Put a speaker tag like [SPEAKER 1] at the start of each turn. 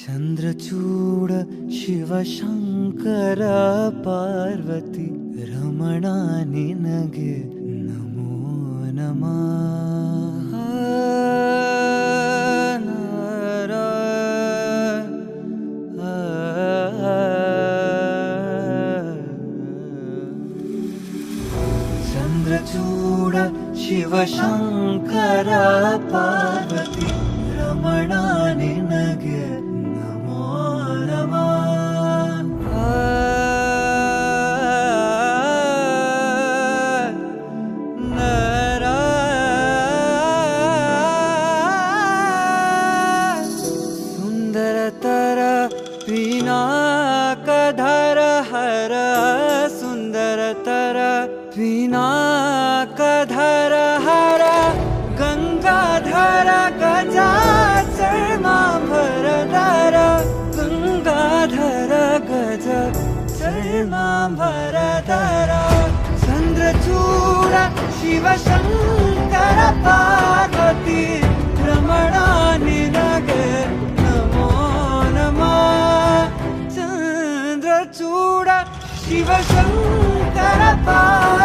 [SPEAKER 1] ಚಂದ್ರಚೂಡ ಶಿವಶಂಕರ ಪಾರ್ವತಿ ರಮಣ ನಿನಗೆ ನಮೋ ನಮಃ. ಚಂದ್ರಚೂಡ ಶಿವಶಂಕರ ಪಾರ್ವತಿ ರಮಣ ನಿನಗೆ ನಮೋ ನಮಃ. ಸುಂದರತರ ಪಿನಾಕಧರ ಹರ ಸುಂದರತರ ಪಿನಾಕಧರ ಹರ ಗಂಗಾಧರ ಗಜಾಚರ್ಮಾಂಬರಧರ ಗಂಗಾಧರ ಗಜ ಚರ್ಮಾಂಬರಧರ ಚಂದ್ರಚೂಡ ಶಿವಶಂಕರ ಪಾರ್ವತಿ ರಮಣ ನಿನಗೆ ನಮೋ ನಮಃ. ಚಂದ್ರಚೂಡ ಶಿವಶಂಕರ ಪಾರ್ವತಿ